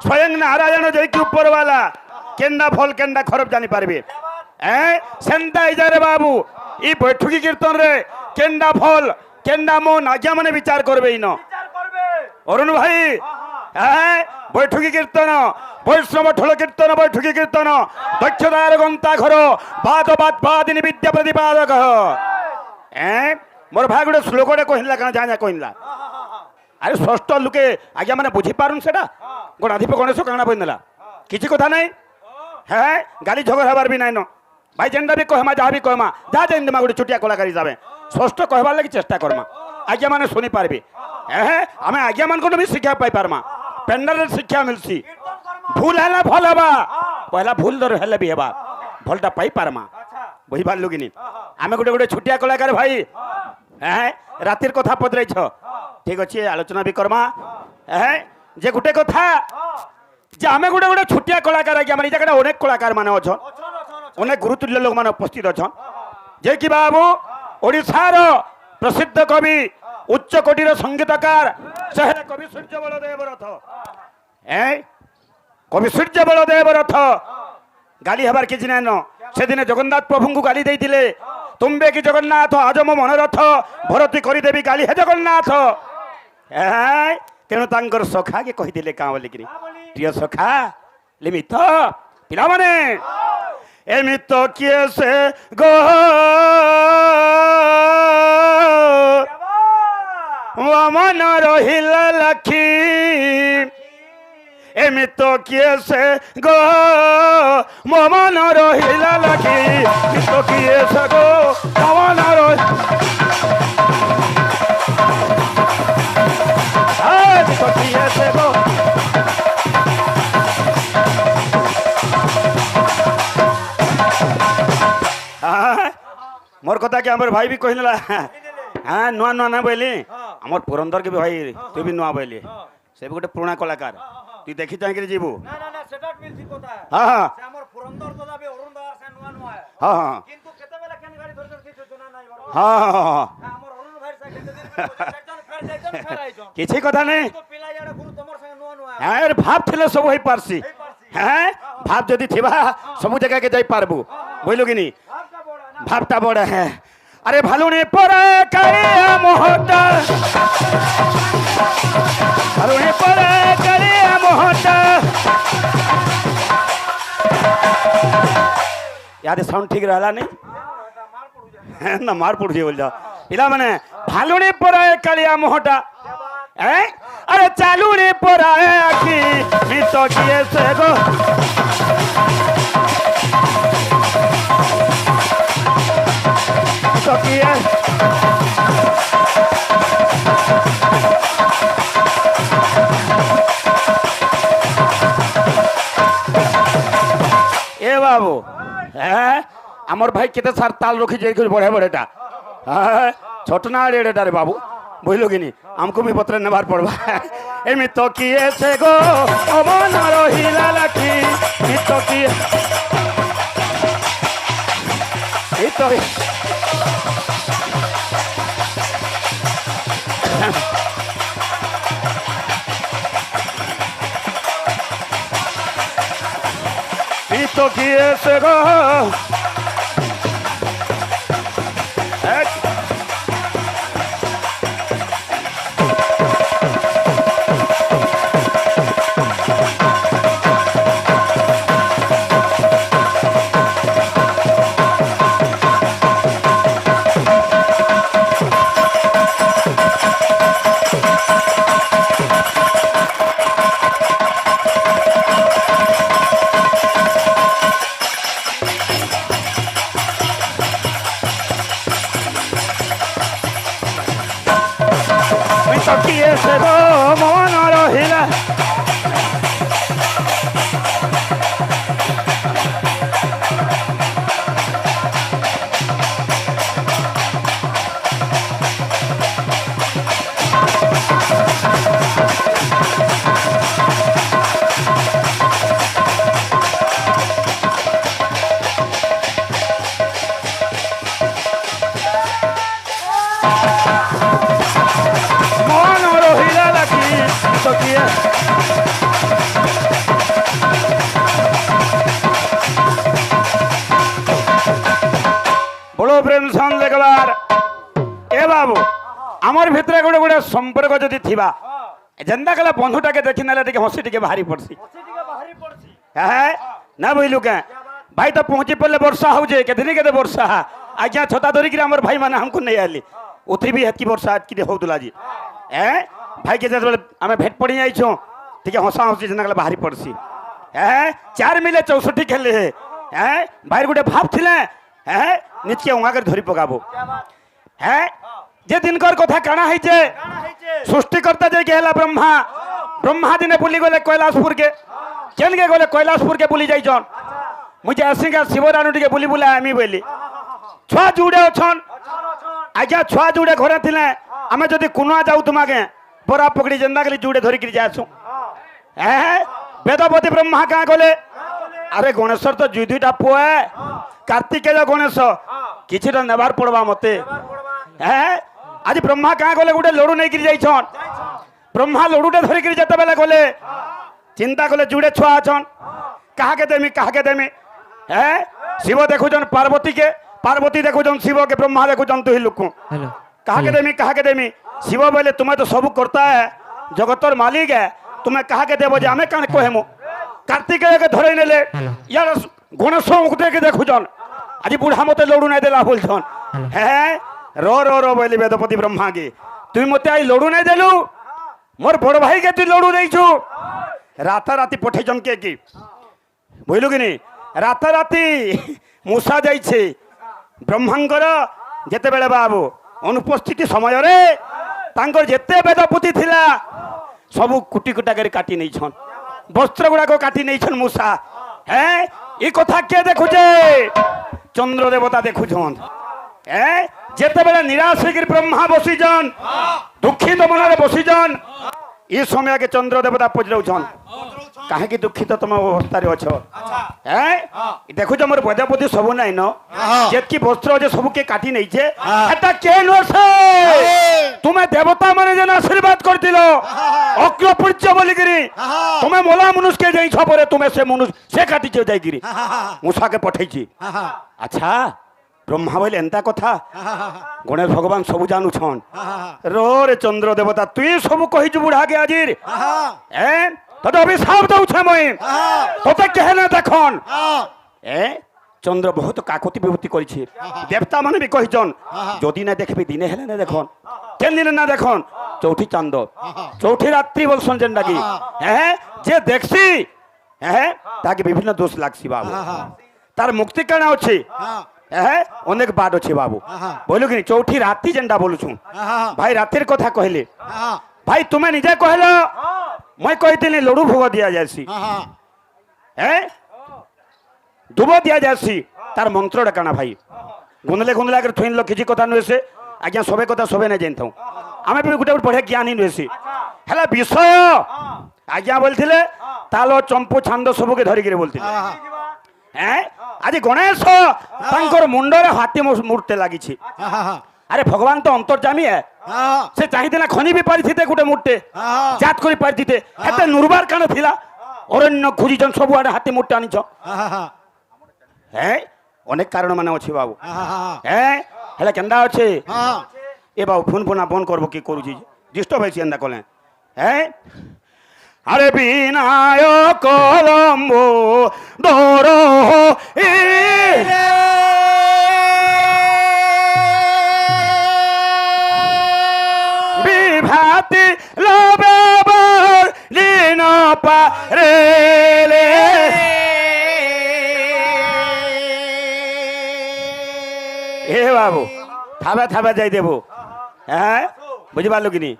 स्वयं नारायण जैकी ऊपर वाला केंदा फल केंदा खरब जानी पारबे सेंता इजारे बाबू ई बैठकी कीर्तन रे केंदा फल केंदा मन आज्ञा माने विचार करबे इनो अरुण भाई बैठकी कीर्तन वैष्णव ठोल कीर्तन बैठकी कीर्तन दक्षदार गंता घर बाद वादिनी विद्या प्रतिपादक मोर भाई गोटे श्लोकटे कहला कण जाना कहला अरे षष्ठ लुके आज्ञा माने बुझी पारुन सेटा गणाधिप गणेश काणा बनेला किसी कथा नहीं है गाली झगड़ हबार भी नाइन भाई जेनटा भी कहमा जहाँ भी कहमा जहाँ जेनमा गोटे छुटिया कलाकार हिसाब षष्ठ कहबार लगी चेष्टा करमा आज्ञा माने शुनी पारबे आम आज्ञा मान भी शिक्षा पाई पारमा पेंडल शिक्षा मिलसी भूल है भल हवा पहला भूल दर हेले भी हवा भलटा पाई पारमा बुझी पारलु कि नहीं आम गोटे गोटे छुटिया कलाकार भाई रातिर कथा पदराई ठीक अच्छे आलोचना भी करमा जे गोटे कथा जे आम गोटे गोटे छुटिया कलाकार आज्ञा मान जगह अनेक कलाकार मान अच्छन अनेक गुरुतुल्य लोक मान उपस्थित अच्छन जे कि बाबू ओडिशार प्रसिद्ध कवि उच्च कोटीर संगीतकार से कवि सूर्य बलदेव रथ कवि सूर्य बलदेव रथ गाली हबार किसी नाइन से दिन जगन्नाथ प्रभु को गाली देते तुम्बे कि जगन्नाथ आज मो मन रथ भरती करदेवी गाली है जगन्नाथ तेणु तांकर सखा के कही क्या बोलिक प्रिय सखा लिमित पिला माने एमित किए से गो मन रहिला लखी एमित किए से गो मन रहिला लखी एमित किए से गो मन किए से गो मोर कथा कि आम भाई भी कहला हाँ नुआ नुआ ना बोली आम पुरंदर के भी भाई तू भी नुआ बोली से भी गोटे पुराना कलाकार तू देखी चाहिए जीवु हाँ हाँ हाँ हाँ हाँ किसी कथा नहीं भाव थे सब हो पार्सी हाँ भाव जदि थी सब जगह के जाई पारबू बुझलु कि नहीं भावटा बड़ा है अरे भालुनी पर करिया मोहटा भालुनी पर करिया मोहटा याद साउंड ठीक रहा नहीं ना मार पड़ जाए बोल जाओ पिला मैंने भालुनी पर करिया मोहटा अरे चालू रे पर आखी मित किए से गो ए बाबू आमर भाई केते सार ताल रखी जाए बढ़े बढ़ेटा छोटना एडेटा रे बाबू बुझल कि नहीं हमको भी पत्र नेबार पड़वा एमि तो किए से गो अमन रहिला लखी तो किए तो तो किए से गो বলছন দেখবার এ বাবু আমার ভিতরে গোটে গোটে সম্পর্ক যদি থিবা যেন্তা গেলে বন্ধুটাকে দেখি নেলে টিকে হসি টিকে বাহারি পড়ছি হ্যাঁ না বুঝলু কে ভাই তো পৌঁছি পড়লে বর্ষা হচ্ছে কেদিন কেতে বর্ষা আজ্ঞা ছতা ধরিকি আমার ভাই মানে আমକୁ নেই আলি উথি বি হেতকি বর্ষা হেতকি হউতুলা জি ভাই কে যেতবে আমি ভেট পড়ি যাইছো টিকে হসা হসি যেন্তা গেলে বাহারি পড়ছি চার মিলে 64 খেলে ভাইয়ের গোটে ভাব ছিলে নিজকে উঙাকে ধরি পকাবো যে দিনকর কথা কাଣା হয়েছে সৃষ্টিকর্তা যে হেলা ব্রহ্মা ব্রহ্মা দিনে বুলি গলে কৈলাসপুর কে কেনকে গলে কৈলাসপুর কে বুলি যাইছন মুঝে আসিকা শিবরানু টিকে বুলি বুলা আমি বলি ছুয়া যুড়ে অছন আজ্ঞা ছুয়া যুড়ে ঘরে থিলে আমি যদি কুনা যাও তোমাকে বরা পকড়ি যেন্তা গলি যুড়ে ধরিকি যাসু বেদপতি ব্রহ্মা কাঁ গলে আরে গণেশ্বর তো দুই দুইটা পুয়ে কার্তিকেয় গণেশ কিছুটা নেবার পড়বা মতে আজ ব্রহ্মা কাঁ গলে গোটে লড়ু নেই যাইছন ব্রহ্মা লড়ুটা ধরিকি যেতবেলে গলে চিন্তা কলে যুড়ে ছুয়া আছন কাহাকে দেমি শিব দেখুছন পার্বতীকে পার্বতী দেখুছন শিবকে ব্রহ্মা দেখুছন তুই লুকু কাহাকে দেমি শিব বলে তুমি তো সব করতা है জগতর মালিক है तुम्हें কাহাকে দেব যে আমি কানে কহেমু কার্তিকেয়কে ধরে নেলে ইয়ার গণেশ মুখকে দেখুছন আজ বুড়া মতে লড়ু নাই দেলা বলছন रो बोली वेदपति ब्रह्मा के तुम मत आई लड़ू नहीं देलु मोर बड़ भाई के तु लड़ू देछु राताराति पठेछन के की बुझलु कि नहीं राताराति मूसा जाइछे ब्रह्मांकर जेते बेले बाबू अनुपस्थिति समय रे तांकर जेते वेदपति थिला सब कुटी कुटा कर काटी नहीं छन वस्त्र गुड़ा को काटी नहीं छन मूसा ई कथा के देखुछे चंद्र देवता देखुछन जेते बेले निराश होकर ब्रह्मा बसीजन दुखित मन बसीजन ये समय के चंद्र देवता पचराउछन कहीं दुखित तुम अवस्था अच्छ देखुच मोर वेदपति सब नाइन जेतकी वस्त्र जे सब के काटी नहीं छे एटा के नसे तुम्हें देवता माने जन आशीर्वाद करतिलो अग्रपूज्य बोलिगिरी तुम्हें मोला मनुष्य के जाइछ परे तुम्हें से मनुष्य से काटी छ जाइगिरी मूसा के पठैछि अच्छा ब्रह्मा बोले एंता कथा गणेश भगवान सब जानू छन रो रे चंद्र देवता तुई सब कहि बुढ़ा के आजिर तोते अभिशाप दउछे मई तोते कहना देखन चंद्र बहुत काकति विभूति करिछि देवता माने भी कहिजन जदि ना देखबी दिने हेले ना देखन केन दिन ना देखन चौठी चांद चौठी रात्रि बोलसन जेंडा की जे देखसी ताके विभिन्न दोष लागसी बाबू तार मुक्ति काना अछि अनेक बाट अच्छे बाबू बोलू कि चौठी राति जेनटा बोलुछु भाई रातिर कथा कहले भाई तुम्हें निजे कहल मैं कही लड़ू भोग दिया जासी दुब दिया जासी तार मंत्र काना भाई गुंदले गुंदले अगर थुइन लो किसी कथा नुहे से आज्ञा सबे कथा सबे नहीं जानता हूँ आम भी गोटे बढ़िया ज्ञान ही नुहे से है विषय आज्ञा बोलते ताल चंपू छांद सबके धरिकी बोलते आज गणेश तांकर मुंडरे हाथी मूर्ते लगी अरे भगवान तो अंतर्जामी है से चाहिए खनि भी पारि गोटे मूर्ते जात कर पारि एते नुरबार कान थिला अरण्य खोजिजन सब आड़े हाथी मूर्ते आनिछ अनेक कारण माने अछि बाबू हेले केंदा अछि ए बाबू फोन फोना बंद करबो की करू छी डिस्टर्ब है एंदा कले अरे विनायक लंबो दोरो विभाति लबेबर लीन पारे हे बाबू थाबे थाबे जाई देबो बुझि पारलो कि नहीं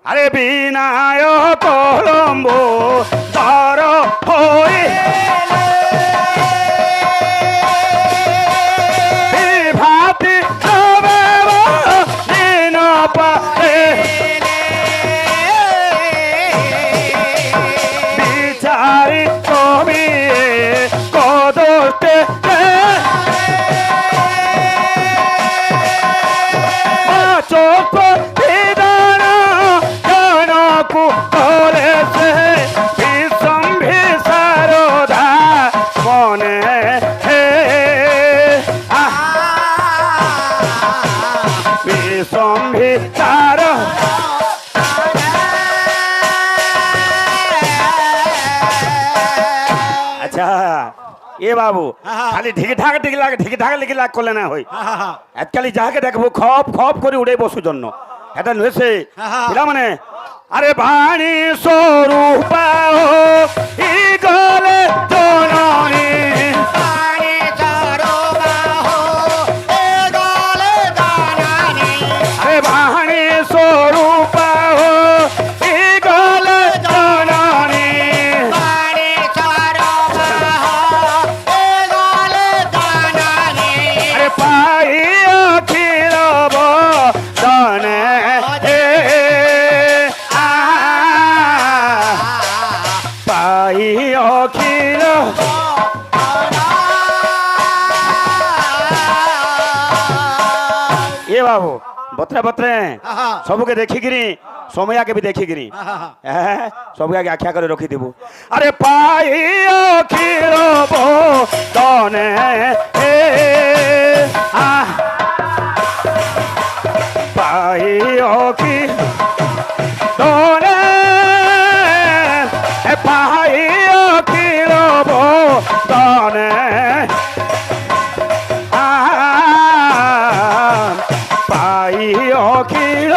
अरे विनायक लंबो दर होई विभाति दिन पारे बिचारी कवि कदोटे चोप আচ্ছা এ বাবু খালি ঢিকি ঢাক করলে না হই আজকালি যাহাকে দেখবো খপ খপ করে উড়ে বসু জন্য এটা নয়েছে মানে আরে বাণী স্বরূপ ই গলে জননী আরে বাণী স্বরূপ ই গলে জননী আরে পাই অখিল বদনে পাই অখিল এ বাবু বত্রে বত্রে সবুকে দেখিকিরি সময়াকে বি দেখিকিরি হ্যাঁ সবুকে আগে আখ্যা করে রখি দেবু আরে পাই অখিল বদনে পাই অখিল বদনে পাই অখিল বদনে পাই অখিল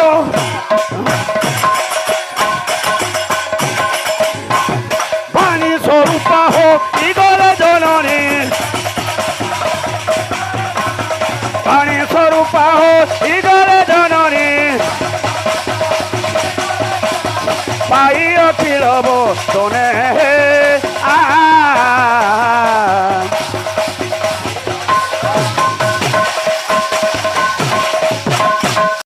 বাণী স্বরূপ ইগল জননী বাণী স্বরূপ ইগল জননী পাই অখিল বদনে